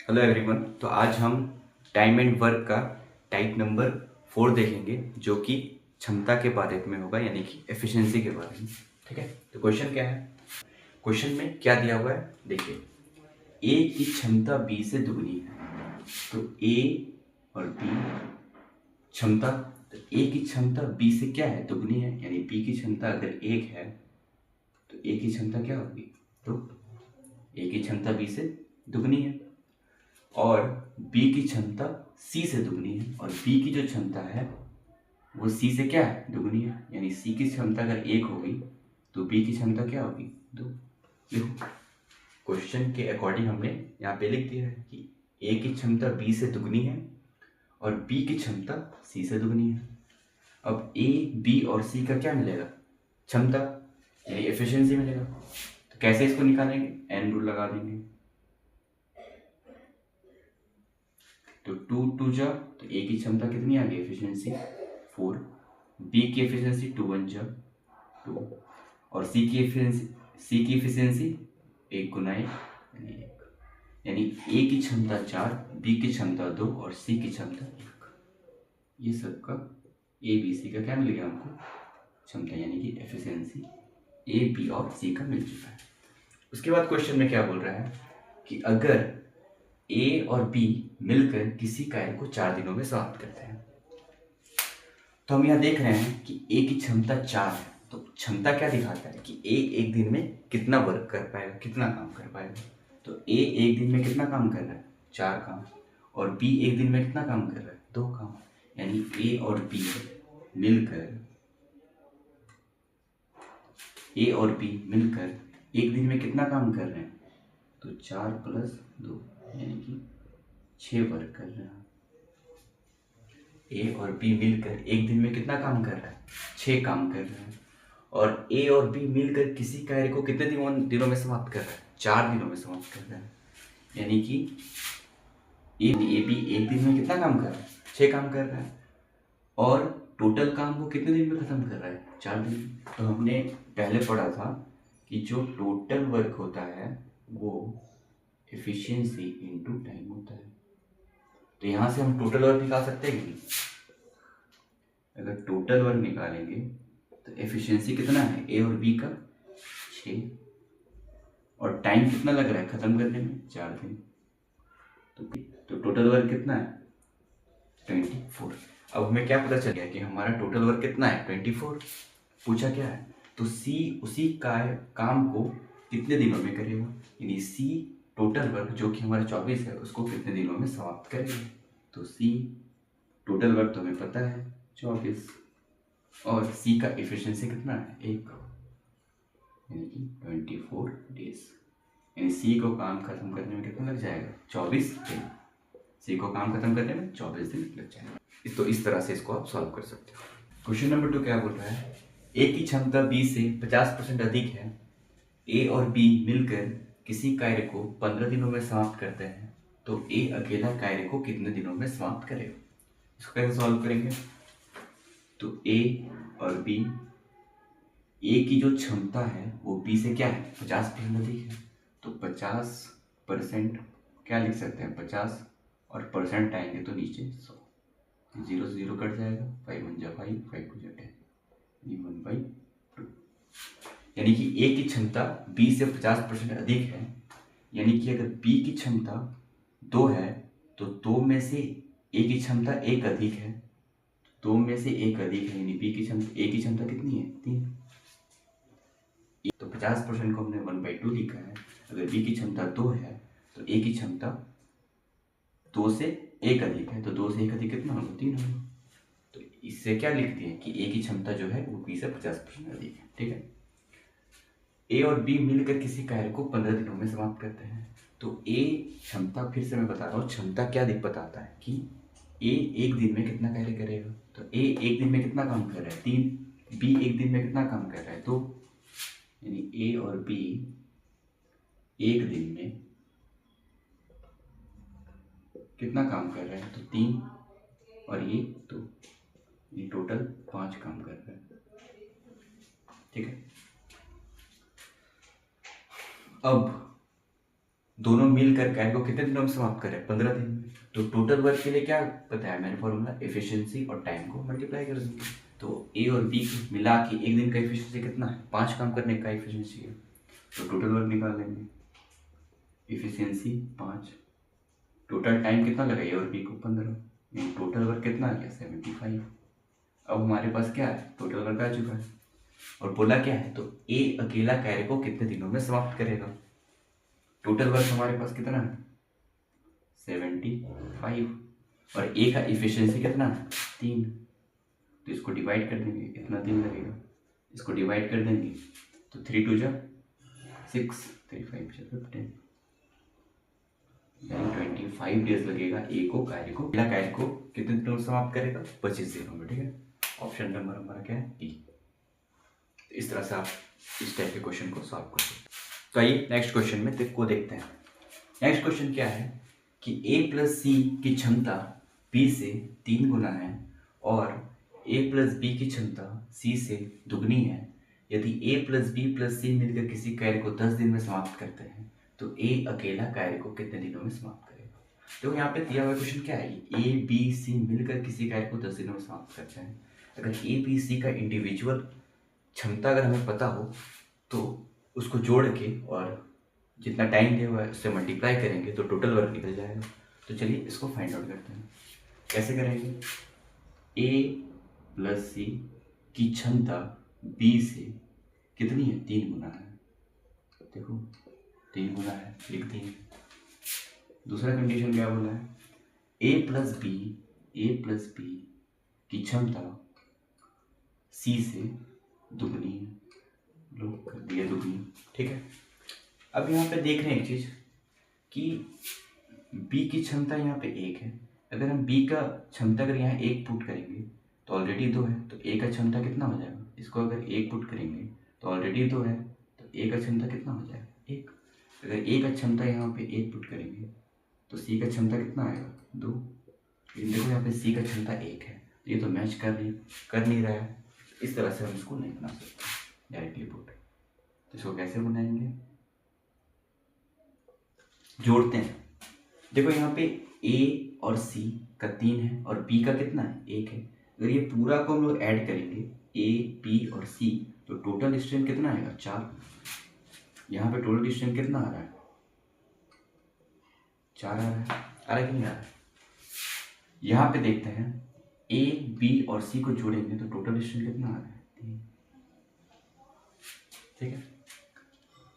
Hello everyone. तो आज हम टाइम एंड वर्क का टाइप नंबर 4 देखेंगे, जो कि क्षमता के बारे में होगा, यानी कि एफिशिएंसी के बारे में। ठीक है, तो क्वेश्चन क्या है? क्वेश्चन में क्या दिया हुआ है, देखिए। ए की क्षमता बी से दुगनी है। तो ए और बी क्षमता, तो ए की क्षमता बी से क्या है, दुगनी है। यानी बी की क्षमता अगर 1 है तो ए की क्षमता क्या होगी, तो ए की क्षमता बी से दुगनी है। और B की क्षमता C से दुगनी है, और B की जो क्षमता है वो C से क्या है, दुगनी है। यानी C की क्षमता अगर 1 होगी तो B की क्षमता क्या होगी, 2। देखो, क्वेश्चन के अकॉर्डिंग हमने यहाँ पे लिख दिया है कि A की क्षमता B से दुगनी है और B की क्षमता C से दुगनी है। अब A, B और C का क्या मिलेगा, क्षमता, यानी एफिशिएंसी मिलेगा। तो कैसे इसको निकालेंगे, एन रूल लगा देंगे। तो 2 2 जा, तो ए की क्षमता कितनी आ गई, एफिशिएंसी 4। बी की एफिशिएंसी 2 1 जा 2, और सी की एफिशिएंसी 1 गुना 1 यानी 1। यानी ए की क्षमता 4, बी की क्षमता 2 और सी की क्षमता 1। ये सबका ए बी सी का क्या मिल गया हमको, क्षमता, यानी कि एफिशिएंसी ए बी और सी का मिल चुका है। उसके बाद क्वेश्चन में क्या बोल रहा है कि अगर ए और बी मिलकर किसी कार्य को 4 दिनों में समाप्त करते हैं। तो हम यहाँ देख रहे हैं कि ए की क्षमता 4 है। तो क्षमता क्या दिखाता है कि ए एक दिन में कितना वर्क कर पाएगा, कितना काम कर पाएगा। तो ए एक दिन में कितना काम कर रहा है, 4 काम, और बी एक दिन में कितना काम कर रहा है, 2 काम। यानी ए और बी मिलकर एक दिन में कितना काम कर रहे हैं, तो 4 + 2 यानी कि 6 वर्क कर रहे हैं। ए और बी मिलकर एक दिन में कितना काम कर रहा है, 6 काम कर रहे हैं। और ए और बी मिलकर किसी कार्य को कितने दिनों में समाप्त कर रहा है, 4 दिनों में समाप्त कर रहा है। यानी कि ए बी एक दिन में कितना काम कर रहा है, 6 काम कर रहा है। और टोटल काम वो कितने दिन में खत्म कर रहा है, 4 दिन। तो हमने पहले पढ़ा था कि जो टोटल वर्क होता है वो एफिशिएंसी इनटू टाइम होता है। तो यहाँ से हम टोटल वर्क निकाल सकते हैं कि नहीं? अगर टोटल वर्क निकालेंगे तो एफिशिएंसी कितना है ए और बी का, 6, और टाइम कितना लग रहा है खत्म करने में, 4 दिन। तो टोटल वर्क कितना है, 24। अब हमें क्या पता चल गया कि हमारा टोटल वर्क कितना है, 24। पूछा क्या है, तो सी उसी काम को कितने दिनों में करेगा। यानी सी टोटल वर्क जो कि हमारा 24 है उसको कितने दिनों में समाप्त करेगा। तो सी टोटल वर्क तो हमें पता है 24, और सी का एफिशिएंसी कितना है, 1, यानी कि 24 डेज। यानी सी को काम खत्म करने में कितना लग जाएगा, 24 दिन। सी को काम खत्म करने में 24 दिन लग जाएगा। तो इस तरह से इसको आप सॉल्व कर सकते हो। क्वेश्चन नंबर 2 क्या बोल रहा है, ए की क्षमता बी से 50% अधिक है। ए और बी मिलकर किसी कार्य को 15 दिनों में समाप्त करते हैं। तो ए अकेला कार्य को कितने दिनों में समाप्त करेगा। इसको कैसे सॉल्व करेंगे, तो ए और बी, ए की जो क्षमता है वो बी से क्या है, 50% अधिक है। तो 50% क्या लिख सकते हैं, 50, और परसेंट आएंगे तो नीचे 100। 0 से 0 कट जाएगा, 5 1 जा 5, 5 2 जा 10, यानी 1/2। यानी कि ए की क्षमता बी से 50% अधिक है। यानी कि अगर बी की क्षमता 2 है तो 2 में से ए की क्षमता 1 अधिक है। 2 में से 1 अधिक है, यानी बी की क्षमता, ए की क्षमता कितनी है, 3। तो 50% को हमने 1/2 लिखा है। अगर बी की क्षमता 2 है तो ए की क्षमता 2 से 1 अधिक है। तो 2 से 1 अधिक कितना होगा, 3 होगा। तो इससे क्या लिख दिए कि ए की क्षमता जो है वो बी से 50% अधिक है। ठीक है, ए और बी मिलकर किसी कार्य को 15 दिनों में समाप्त करते हैं। तो ए क्षमता, फिर से मैं बता रहा हूँ, क्षमता क्या बताता है कि ए एक दिन में कितना कार्य करेगा। तो ए एक दिन में कितना काम कर रहा है, 3। बी एक दिन में कितना काम कर रहा है, 2। यानी ए और बी एक दिन में कितना काम कर रहे हैं, तो 3, और ये 2, ये टोटल 5 काम कर रहे हैं। ठीक है, अब दोनों मिलकर कार्य को कितने दिनों में समाप्त कर रहे हैं? 15 दिन में। तो टोटल वर्क के लिए क्या बताया मैंने फॉर्मूला, एफिशिएंसी और टाइम को मल्टीप्लाई कर देंगे। तो ए और बी को मिला के एक दिन का एफिशिएंसी कितना है? 5 काम करने का एफिशिएंसी है। तो टोटल वर्क निकाल लेंगे, एफिशिएंसी 5, टोटल टाइम कितना लगा ए और बी को 15, टोटल वर्क कितना आ गया 75। अब हमारे पास क्या है? टोटल वर्क आ चुका है और बोला क्या है? तो ए अकेला कार्य को कितने दिनों में समाप्त करेगा। टोटल वर्क हमारे पास कितना है? 75 और ए का इफिशियंसी कितना है? 3। तो इसको डिवाइड कर देंगे, कितना दिन लगेगा? इसको डिवाइड कर देंगे तो 3 2 जा 6, 3 5 जा 15, यानी 25 डेज लगेगा ए को कार्य को, अकेला कार्य को कितने दिनों में समाप्त करेगा? 25 दिनों में। ठीक है, ऑप्शन नंबर हमारा क्या है? डी। तो इस तरह से आप इस टाइप के क्वेश्चन को सॉल्व कर सकते हैं। तो आइए नेक्स्ट क्वेश्चन में को देखते हैं। नेक्स्ट क्वेश्चन क्या है कि a प्लस सी की क्षमता b से 3 गुना है और a प्लस बी की क्षमता c से दुगनी है। यदि a प्लस बी प्लस सी मिलकर किसी कार्य को 10 दिन में समाप्त करते हैं तो a अकेला कार्य को कितने दिनों में समाप्त करेगा। तो यहाँ पे दिया हुआ क्वेश्चन क्या है? a b c मिलकर किसी कार्य को 10 दिनों में समाप्त करते हैं। अगर a b c का इंडिविजुअल क्षमता अगर हमें पता हो तो उसको जोड़ के और जितना टाइम दिया हुआ है उससे मल्टीप्लाई करेंगे तो टोटल वर्क निकल जाएगा। तो चलिए इसको फाइंड आउट करते हैं। कैसे करेंगे? a प्लस सी की क्षमता b से कितनी है? 3 गुना है। देखो 3 गुना है, लिख दिए। दूसरा कंडीशन क्या बोला है? a प्लस बी की क्षमता c से दुगनी है, लो कर दिया दुगनी। ठीक है, अब यहाँ पे देख रहे हैं एक चीज कि b की क्षमता यहाँ पे 1 है। अगर हम b का क्षमता अगर यहाँ 1 पुट करेंगे तो ऑलरेडी 2 है, तो a का क्षमता कितना हो जाएगा? इसको अगर 1 पुट करेंगे तो ऑलरेडी 2 है, तो a का क्षमता कितना हो जाएगा? 1। अगर a का क्षमता यहाँ पे 1 पुट करेंगे तो c का क्षमता कितना आएगा? 2। लेकिन देखो यहाँ पे c का क्षमता 1 है, तो ये तो मैच कर नहीं रहा है। इस तरह से हम इसको नहीं बना सकते डायरेक्टली पुट। तो इसको कैसे बनाएंगे? जोड़ते हैं। देखो यहाँ पे a और c का 3 है और b का कितना है? 1 है। अगर ये पूरा को हम लोग ऐड करेंगे a b और c तो टोटल स्ट्रेंथ कितना आएगा? 4। यहाँ पे टोटल स्ट्रेंथ कितना आ रहा है? 4 आ रहा है कि नहीं आ रहा है? यहाँ पे देखते हैं a b और c को जोड़ेंगे तो टोटल स्ट्रेंथ कितना आ रहा है? 3। ठीक है,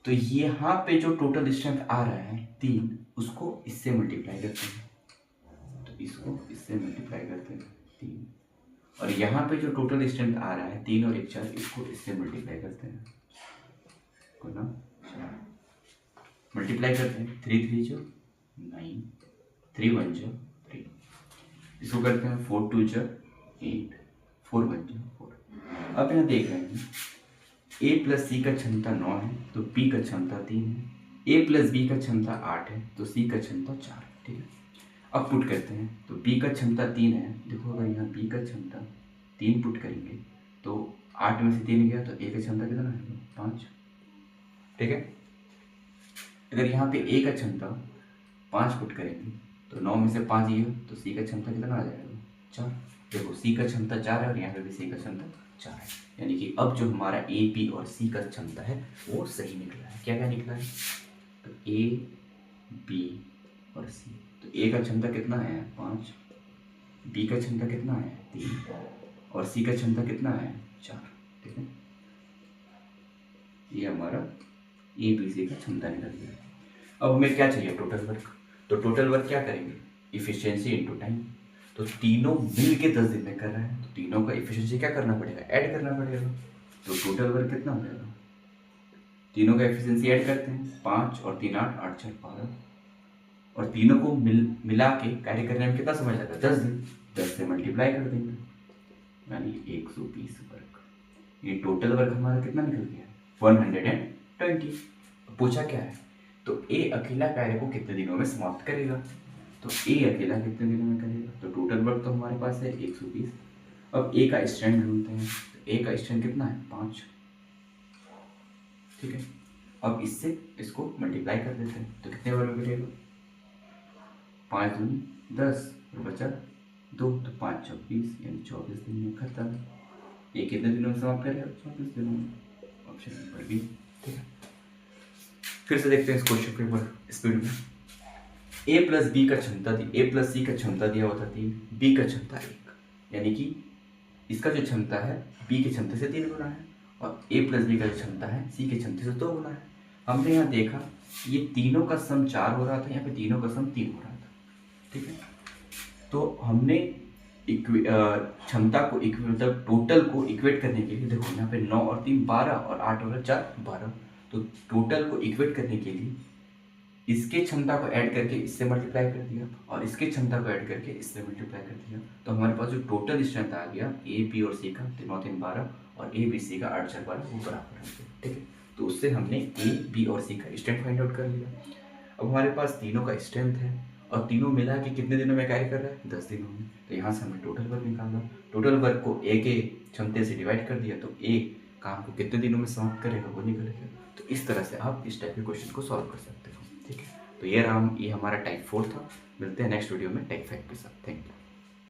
तो यहाँ पे जो टोटल स्ट्रेंथ आ रहा है 3, उसको इससे मल्टीप्लाई करते हैं, तो इसको इससे मल्टीप्लाई करते हैं 3। और यहाँ पे जो टोटल स्ट्रेंथ आ रहा है 3 और 1 4, इसको इससे मल्टीप्लाई करते हैं, को ना 4 मल्टीप्लाई करते हैं। 3 3 जो 9, 3 1 जो 3, इसको करते हैं 4 2 जो 8, 4 1 जो 4। अब यहाँ देख रहे हैं a प्लस सी का क्षमता 9 है तो b का क्षमता 3 है, a प्लस बी का क्षमता 8 है तो c का क्षमता 4 है। ठीक है, अब पुट करते हैं तो b का क्षमता 3 है। देखो अगर यहाँ b का क्षमता 3 पुट करेंगे तो 8 में से 3 गया तो a का क्षमता कितना है? 5। ठीक है, अगर यहाँ पे a का क्षमता 5 पुट करेंगे तो 9 में से 5 गया तो c का क्षमता कितना आ जाएगा? 4। देखो c का क्षमता 4 है और यहाँ पे भी c का क्षमता 4 है, यानी कि अब जो हमारा a b और c का क्षमता है वो सही निकला है। क्या क्या निकला है? तो a b और c, तो a का क्षमता कितना है? 5, b का क्षमता कितना है? 3 और c का क्षमता कितना है? 4। ठीक है, ये हमारा a b c का क्षमता निकल गया। अब हमें क्या चाहिए? Total work. तो टोटल वर्क क्या करेंगे? Efficiency into time. तो तीनों मिल के 10 दिन में कर रहे हैं तो तीनों का इफिशियंसी क्या करना पड़ेगा? ऐड करना पड़ेगा। तो टोटल वर्क कितना हो जाएगा? तीनों का इफिशियंसी ऐड करते हैं, 5 और 3 8, 8 4 12, और तीनों को मिला के कार्य करने में कितना समय लगेगा? 10 दिन। 10 से मल्टीप्लाई कर देंगे यानी 120 वर्क। ये टोटल वर्क हमारा कितना निकल गया? 120। पूछा क्या है? तो ए अकेला कार्य को कितने दिनों में समाप्त करेगा। तो ए अकेला कितने दिनों में करेगा? तो टोटल वर्क तो हमारे पास है 120। अब ए का स्ट्रेंथ ढूंढते हैं, तो ए का स्ट्रेंथ कितना है? 5। ठीक है, अब इससे इसको मल्टीप्लाई कर देते हैं तो कितने बार में करेगा, 5 दूनी 10 और बचा 2, तो 5 24 यानी 24 दिन में खत्म। ये कितने दिनों में समाप्त करेगा, 24 दिनों में। Option number B. ठीक है, फिर से देखते हैं इस क्वेश्चन को एक बार स्पीड में। ए प्लस बी का क्षमता दी, ए प्लस सी का क्षमता दिया होता 3, बी का क्षमता 1, यानी कि इसका जो क्षमता है बी की क्षमता से 3 गुना है और ए प्लस बी का जो क्षमता है सी की क्षमता से 2 गुना है। हमने यहाँ देखा ये तीनों का सम 4 हो रहा था, यहाँ पे तीनों का सम 3 हो रहा था। ठीक है, तो हमने क्षमता को मतलब टोटल को इक्वेट करने के लिए, देखो यहाँ पे 9 और 3 12 और 8 और 4 12, तो टोटल को इक्वेट करने के लिए इसके क्षमता को ऐड करके इससे मल्टीप्लाई कर दिया और इसके क्षमता को ऐड करके इससे मल्टीप्लाई कर दिया, तो हमारे पास जो टोटल स्ट्रेंथ आ गया ए बी और सी का 3 3 12 और ए बी सी का 8 4 12 वो बराबर है। ठीक है, तो उससे हमने ए बी और सी का स्ट्रेंथ फाइंड आउट कर लिया। अब हमारे पास तीनों का स्ट्रेंथ है और तीनों मिला के कितने दिनों में कार्य कर रहा है, 10 दिनों में। तो यहाँ से हमने टोटल वर्क निकाला, टोटल वर्क को ए के क्षमता से डिवाइड कर दिया तो ए काम को कितने दिनों में समाप्त करेगा वो निकलेगा। तो इस तरह से आप इस टाइप के क्वेश्चन को सॉल्व कर सकते हो। ठीक है, तो ये हमारा टाइप 4 था। मिलते हैं नेक्स्ट वीडियो में टाइप 5 के साथ। Thank you.